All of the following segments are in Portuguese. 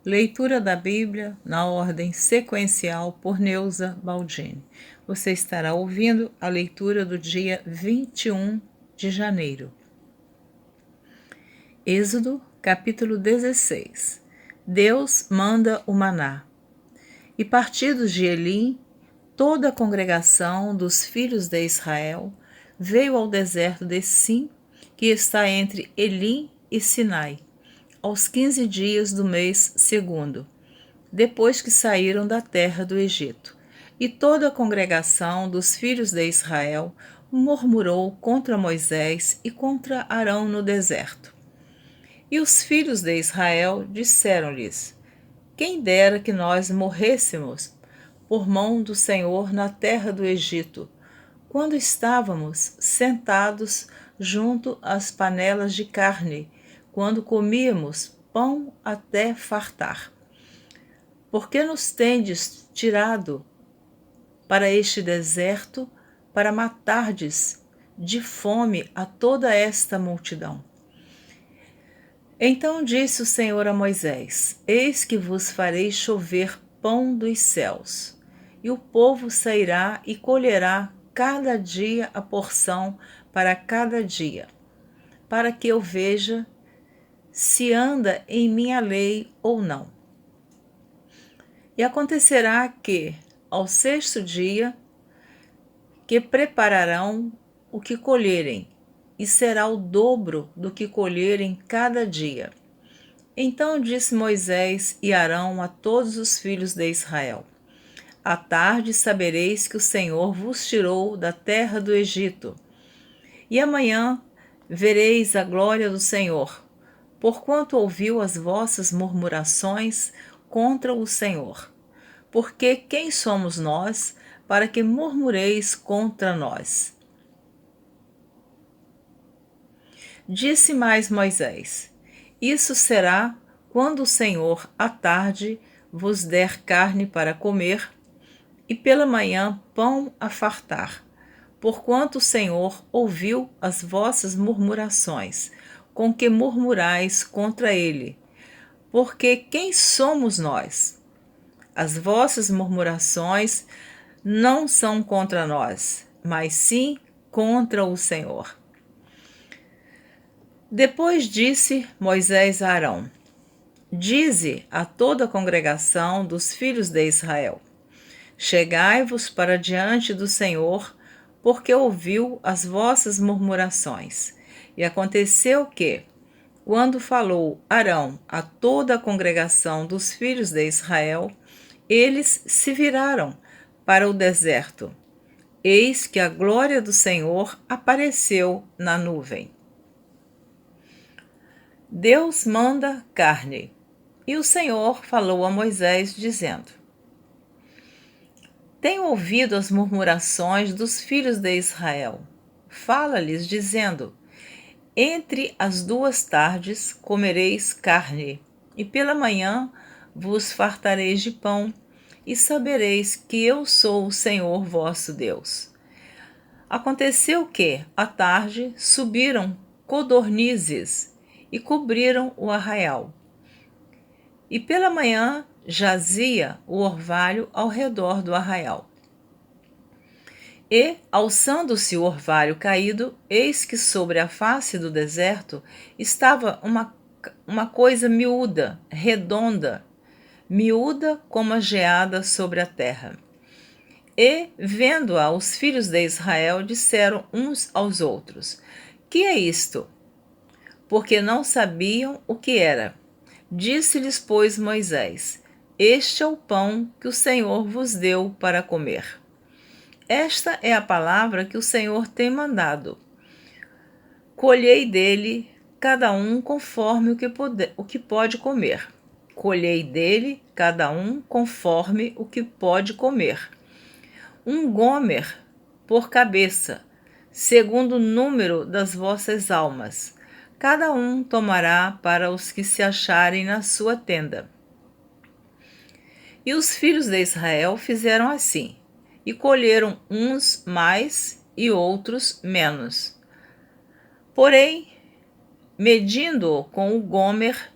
Leitura da Bíblia na ordem sequencial por Neuza Baldini. Você estará ouvindo a leitura do dia 21 de janeiro. Êxodo, capítulo 16. Deus manda o maná. E partidos de Elim, toda a congregação dos filhos de Israel veio ao deserto de Sim, que está entre Elim e Sinai, aos 15 dias do mês segundo, depois que saíram da terra do Egito. E toda a congregação dos filhos de Israel murmurou contra Moisés e contra Arão no deserto. E os filhos de Israel disseram-lhes: Quem dera que nós morrêssemos por mão do Senhor na terra do Egito, quando estávamos sentados junto às panelas de carne, quando comíamos pão até fartar. Por que nos tendes tirado para este deserto, para matardes de fome a toda esta multidão? Então disse o Senhor a Moisés: Eis que vos farei chover pão dos céus, e o povo sairá e colherá cada dia a porção para cada dia, para que eu veja se anda em minha lei ou não. E acontecerá que, ao sexto dia, que prepararão o que colherem, e será o dobro do que colherem cada dia. Então disse Moisés e Arão a todos os filhos de Israel: À tarde sabereis que o Senhor vos tirou da terra do Egito, e amanhã vereis a glória do Senhor, porquanto ouviu as vossas murmurações contra o Senhor. Porque quem somos nós para que murmureis contra nós? Disse mais Moisés: Isso será quando o Senhor à tarde vos der carne para comer, e pela manhã pão a fartar, porquanto o Senhor ouviu as vossas murmurações, com que murmurais contra ele. Porque quem somos nós? As vossas murmurações não são contra nós, mas sim contra o Senhor. Depois disse Moisés a Arão: Dize a toda a congregação dos filhos de Israel: Chegai-vos para diante do Senhor, porque ouviu as vossas murmurações. E aconteceu que, quando falou Arão a toda a congregação dos filhos de Israel, eles se viraram para o deserto. Eis que a glória do Senhor apareceu na nuvem. Deus manda carne. E o Senhor falou a Moisés, dizendo: Tenho ouvido as murmurações dos filhos de Israel. Fala-lhes, dizendo: Entre as 2 tardes comereis carne, e pela manhã vos fartareis de pão, e sabereis que eu sou o Senhor vosso Deus. Aconteceu que, à tarde, subiram codornizes e cobriram o arraial. E pela manhã jazia o orvalho ao redor do arraial. E, alçando-se o orvalho caído, eis que sobre a face do deserto estava uma coisa miúda, redonda, miúda como a geada sobre a terra. E, vendo-a, os filhos de Israel disseram uns aos outros: Que é isto? Porque não sabiam o que era. Disse-lhes, pois, Moisés: Este é o pão que o Senhor vos deu para comer. Esta é a palavra que o Senhor tem mandado. Colhei dele cada um conforme o que pode comer. Colhei dele cada um conforme o que pode comer. Um gomer por cabeça, segundo o número das vossas almas. Cada um tomará para os que se acharem na sua tenda. E os filhos de Israel fizeram assim, e colheram uns mais e outros menos. Porém, medindo-o com o gomer,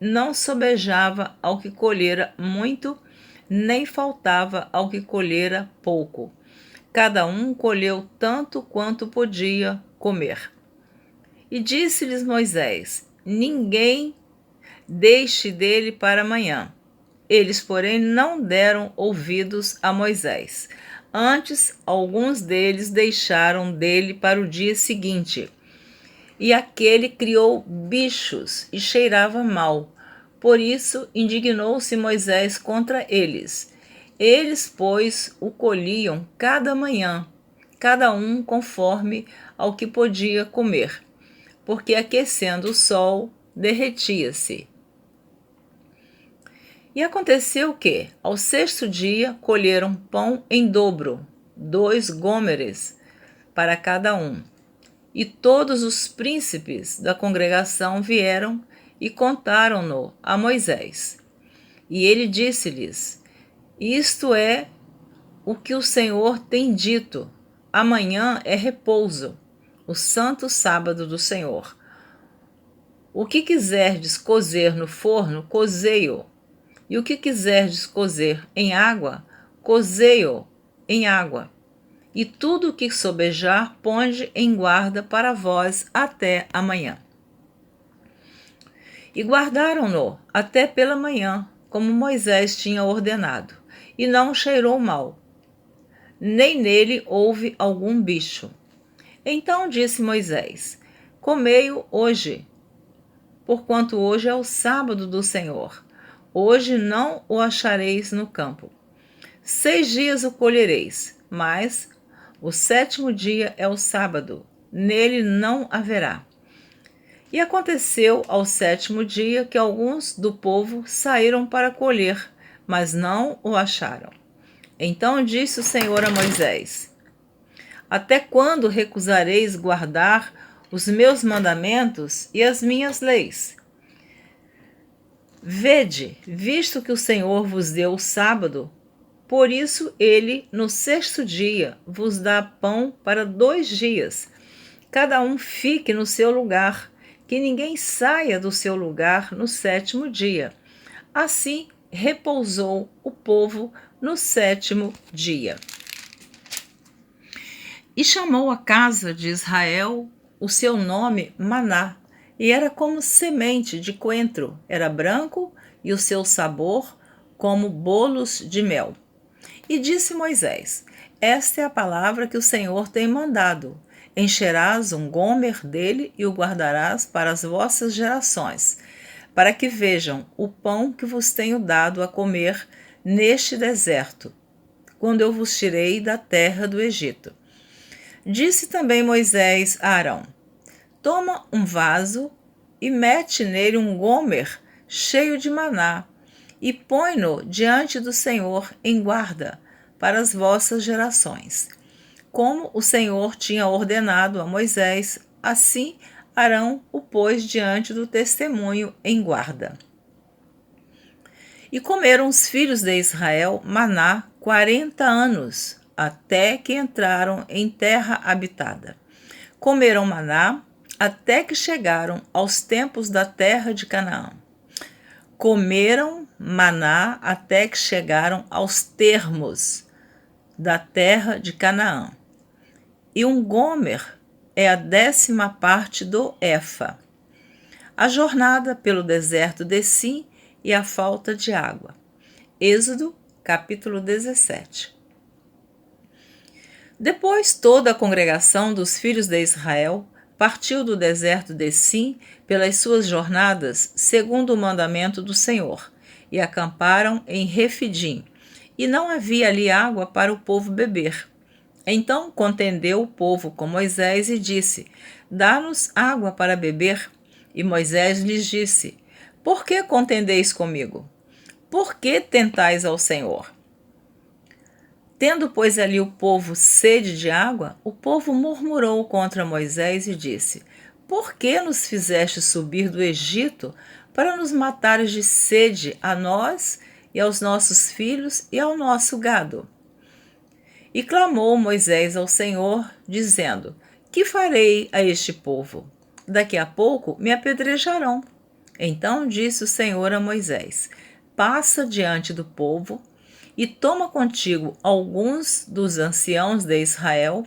não sobejava ao que colhera muito, nem faltava ao que colhera pouco. Cada um colheu tanto quanto podia comer. E disse-lhes Moisés: ninguém deixe dele para amanhã. Eles, porém, não deram ouvidos a Moisés. Antes, alguns deles deixaram dele para o dia seguinte. E aquele criou bichos e cheirava mal. Por isso, indignou-se Moisés contra eles. Eles, pois, o colhiam cada manhã, cada um conforme ao que podia comer, porque aquecendo o sol, derretia-se. E aconteceu que, ao sexto dia, colheram pão em dobro, 2 gômeres para cada um. E todos os príncipes da congregação vieram e contaram-no a Moisés. E ele disse-lhes: isto é o que o Senhor tem dito. Amanhã é repouso, o santo sábado do Senhor. O que quiserdes cozer no forno, cozei-o. E o que quiserdes cozer em água, cozei-o em água. E tudo o que sobejar, ponde em guarda para vós até amanhã. E guardaram-no até pela manhã, como Moisés tinha ordenado, e não cheirou mal, nem nele houve algum bicho. Então disse Moisés: comei-o hoje, porquanto hoje é o sábado do Senhor. Hoje não o achareis no campo. 6 dias o colhereis, mas o 7º dia é o sábado, nele não haverá. E aconteceu ao 7º dia que alguns do povo saíram para colher, mas não o acharam. Então disse o Senhor a Moisés: até quando recusareis guardar os meus mandamentos e as minhas leis? Vede, visto que o Senhor vos deu o sábado, por isso ele, no 6º dia, vos dá pão para 2 dias. Cada um fique no seu lugar, que ninguém saia do seu lugar no 7º dia. Assim repousou o povo no 7º dia. E chamou a casa de Israel o seu nome Maná, e era como semente de coentro, era branco, e o seu sabor como bolos de mel. E disse Moisés: esta é a palavra que o Senhor tem mandado. Encherás um gomer dele e o guardarás para as vossas gerações, para que vejam o pão que vos tenho dado a comer neste deserto, quando eu vos tirei da terra do Egito. Disse também Moisés a Arão: toma um vaso e mete nele um gomer cheio de maná, e põe-no diante do Senhor em guarda para as vossas gerações. Como o Senhor tinha ordenado a Moisés, assim Arão o pôs diante do testemunho em guarda. E comeram os filhos de Israel maná 40 anos, até que entraram em terra habitada. Comeram maná até que chegaram aos tempos da terra de Canaã. Comeram maná até que chegaram aos termos da terra de Canaã. E um gomer é a 10ª parte do efa. A jornada pelo deserto de Sim e a falta de água. Êxodo, capítulo 17. Depois toda a congregação dos filhos de Israel partiu do deserto de Sim pelas suas jornadas, segundo o mandamento do Senhor, e acamparam em Refidim, e não havia ali água para o povo beber. Então contendeu o povo com Moisés e disse: dá-nos água para beber. E Moisés lhes disse: por que contendeis comigo? Por que tentais ao Senhor? Tendo, pois, ali o povo sede de água, o povo murmurou contra Moisés e disse: por que nos fizeste subir do Egito para nos matares de sede a nós e aos nossos filhos e ao nosso gado? E clamou Moisés ao Senhor, dizendo: que farei a este povo? Daqui a pouco me apedrejarão. Então disse o Senhor a Moisés: Passa diante do povo e toma contigo alguns dos anciãos de Israel,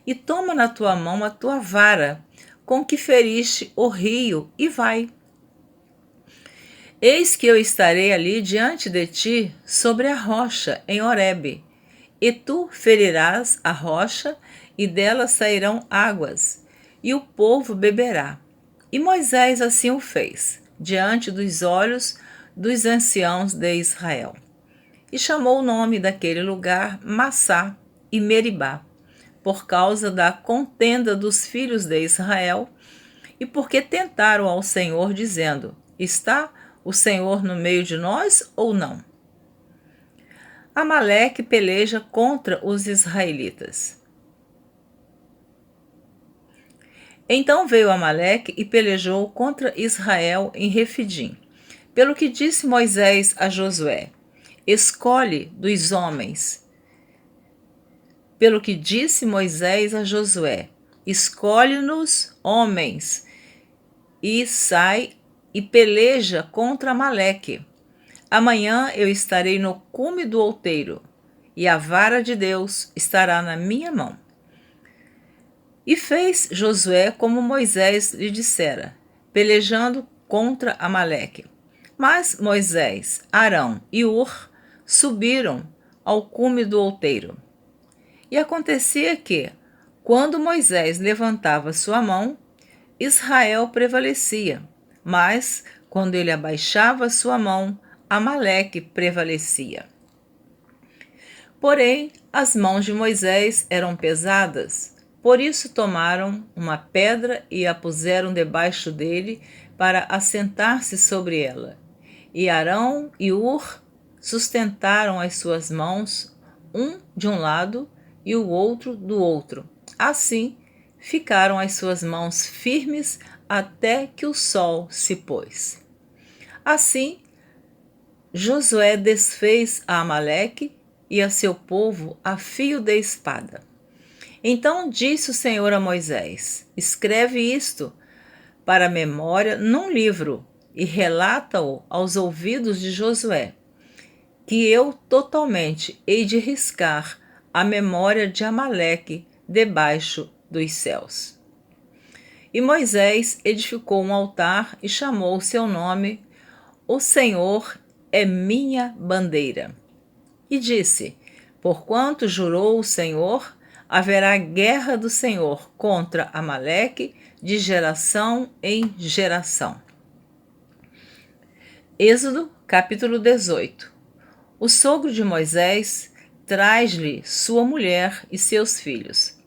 e toma na tua mão a tua vara, com que feriste o rio, e vai. Eis que eu estarei ali diante de ti sobre a rocha em Horebe, e tu ferirás a rocha, e dela sairão águas, e o povo beberá. E Moisés assim o fez, diante dos olhos dos anciãos de Israel. E chamou o nome daquele lugar Massá e Meribá, por causa da contenda dos filhos de Israel, e porque tentaram ao Senhor, dizendo: Está o Senhor no meio de nós ou não? Amaleque peleja contra os israelitas. Então veio Amaleque e pelejou contra Israel em Refidim. Pelo que disse Moisés a Josué: Escolhe dos homens. Pelo que disse Moisés a Josué: Escolhe-nos homens, e sai e peleja contra Amaleque. Amanhã eu estarei no cume do outeiro, e a vara de Deus estará na minha mão. E fez Josué como Moisés lhe dissera, pelejando contra Amaleque. Mas Moisés, Arão e Ur subiram ao cume do outeiro. E acontecia que, quando Moisés levantava sua mão, Israel prevalecia, mas, quando ele abaixava sua mão, Amaleque prevalecia. Porém, as mãos de Moisés eram pesadas, por isso tomaram uma pedra e a puseram debaixo dele para assentar-se sobre ela. E Arão e Ur sustentaram as suas mãos, um de um lado e o outro do outro. Assim, ficaram as suas mãos firmes até que o sol se pôs. Assim, Josué desfez a Amaleque e a seu povo a fio de espada. Então disse o Senhor a Moisés: Escreve isto para a memória num livro e relata-o aos ouvidos de Josué, que eu totalmente hei de riscar a memória de Amaleque debaixo dos céus. E Moisés edificou um altar e chamou o seu nome: O Senhor é minha bandeira. E disse: Porquanto jurou o Senhor, haverá guerra do Senhor contra Amaleque de geração em geração. Êxodo, capítulo 18. O sogro de Moisés traz-lhe sua mulher e seus filhos.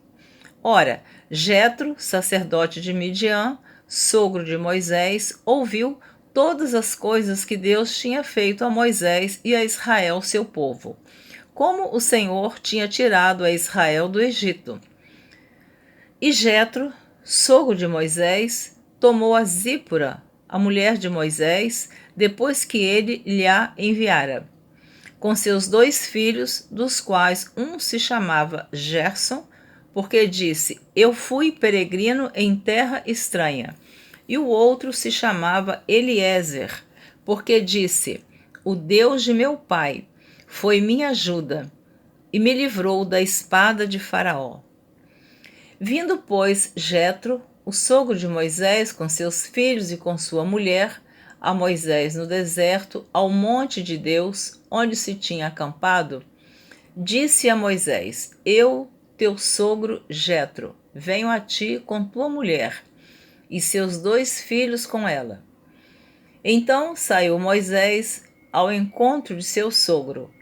Ora, Jetro, sacerdote de Midian, sogro de Moisés, ouviu todas as coisas que Deus tinha feito a Moisés e a Israel, seu povo, como o Senhor tinha tirado a Israel do Egito. E Jetro, sogro de Moisés, tomou a Zípora, a mulher de Moisés, depois que ele lhe a enviara, com seus 2 filhos, dos quais um se chamava Gerson, porque disse: Eu fui peregrino em terra estranha. E o outro se chamava Eliezer, porque disse: O Deus de meu pai foi minha ajuda e me livrou da espada de Faraó. Vindo, pois, Jetro, o sogro de Moisés, com seus filhos e com sua mulher, a Moisés no deserto, ao monte de Deus, onde se tinha acampado, disse a Moisés: Eu, teu sogro Jetro, venho a ti com tua mulher e seus 2 filhos com ela. Então saiu Moisés ao encontro de seu sogro.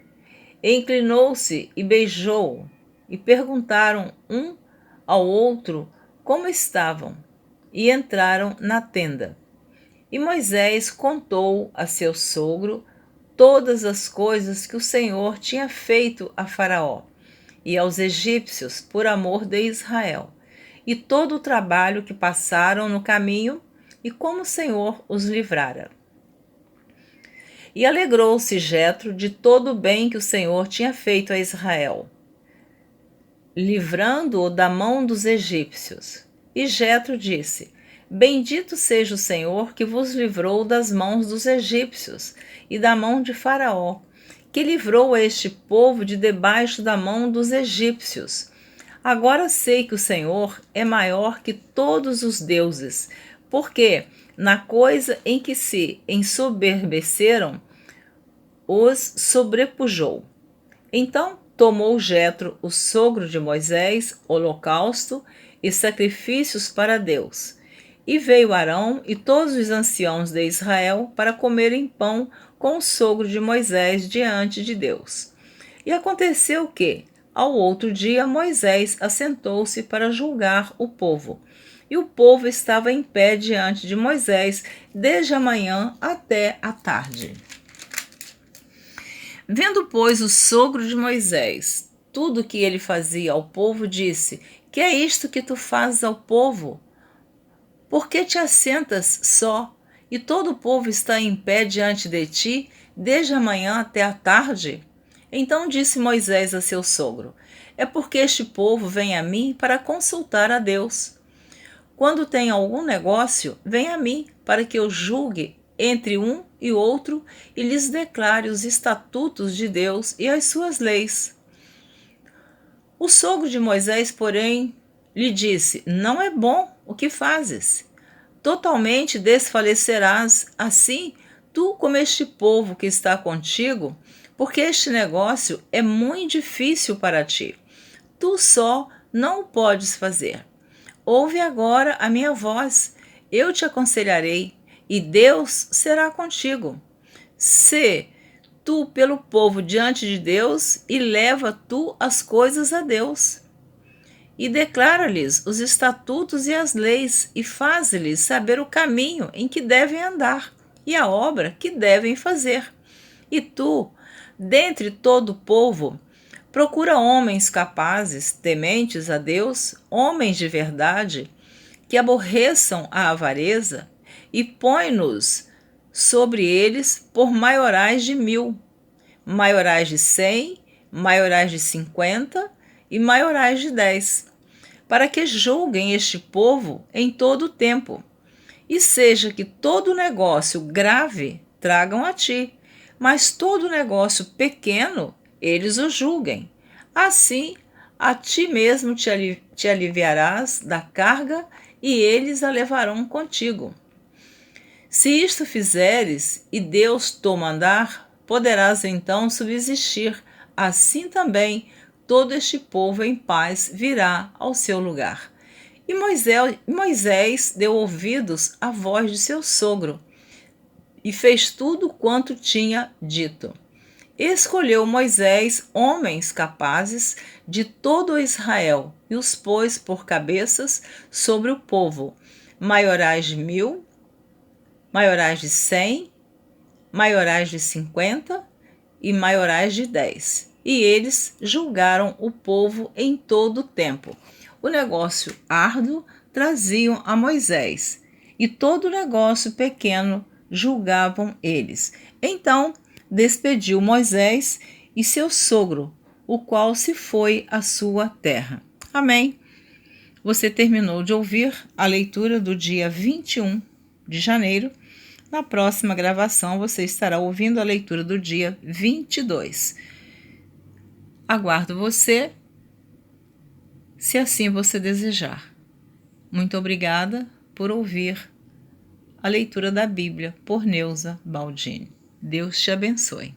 Inclinou-se e beijou-o, e perguntaram um ao outro como estavam, e entraram na tenda. E Moisés contou a seu sogro todas as coisas que o Senhor tinha feito a Faraó e aos egípcios por amor de Israel, e todo o trabalho que passaram no caminho e como o Senhor os livrara. E alegrou-se Jetro de todo o bem que o Senhor tinha feito a Israel, livrando-o da mão dos egípcios. E Jetro disse: Bendito seja o Senhor que vos livrou das mãos dos egípcios e da mão de Faraó, que livrou este povo de debaixo da mão dos egípcios. Agora sei que o Senhor é maior que todos os deuses, porque na coisa em que se ensoberbeceram, os sobrepujou. Então tomou Jetro, o sogro de Moisés, holocausto e sacrifícios para Deus. E veio Arão e todos os anciãos de Israel para comerem pão com o sogro de Moisés diante de Deus. E aconteceu que, ao outro dia, Moisés assentou-se para julgar o povo. E o povo estava em pé diante de Moisés desde a manhã até a tarde. Vendo, pois, o sogro de Moisés tudo o que ele fazia ao povo, disse: Que é isto que tu fazes ao povo? Por que te assentas só, e todo o povo está em pé diante de ti, desde a manhã até a tarde? Então disse Moisés a seu sogro: É porque este povo vem a mim para consultar a Deus. Quando tem algum negócio, vem a mim, para que eu julgue entre um e outro e lhes declare os estatutos de Deus e as suas leis. O sogro de Moisés, porém, lhe disse: Não é bom o que fazes. Totalmente desfalecerás assim, tu como este povo que está contigo, porque este negócio é muito difícil para ti. Tu só não o podes fazer. Ouve agora a minha voz, eu te aconselharei, e Deus será contigo. Sê tu pelo povo diante de Deus, e leva tu as coisas a Deus. E declara-lhes os estatutos e as leis, e faz-lhes saber o caminho em que devem andar, e a obra que devem fazer. E tu, dentre todo o povo, procura homens capazes, tementes a Deus, homens de verdade, que aborreçam a avareza, e põe-nos sobre eles por maiorais de 1000, maiorais de 100, maiorais de 50 e maiorais de 10, para que julguem este povo em todo o tempo. E seja que todo negócio grave tragam a ti, mas todo negócio pequeno eles o julguem. Assim, a ti mesmo te aliviarás da carga, e eles a levarão contigo. Se isto fizeres, e Deus te mandar, poderás então subsistir. Assim também todo este povo em paz virá ao seu lugar. E Moisés deu ouvidos à voz de seu sogro, e fez tudo quanto tinha dito. Escolheu Moisés homens capazes de todo Israel, e os pôs por cabeças sobre o povo, maiorais de 1000, maiorais de 100, maiorais de 50 e maiorais de 10. E eles julgaram o povo em todo o tempo. O negócio árduo traziam a Moisés, e todo negócio pequeno julgavam eles. Então despediu Moisés e seu sogro, o qual se foi à sua terra. Amém. Você terminou de ouvir a leitura do dia 21 de janeiro. Na próxima gravação, você estará ouvindo a leitura do dia 22. Aguardo você, se assim você desejar. Muito obrigada por ouvir a leitura da Bíblia por Neuza Baldini. Deus te abençoe.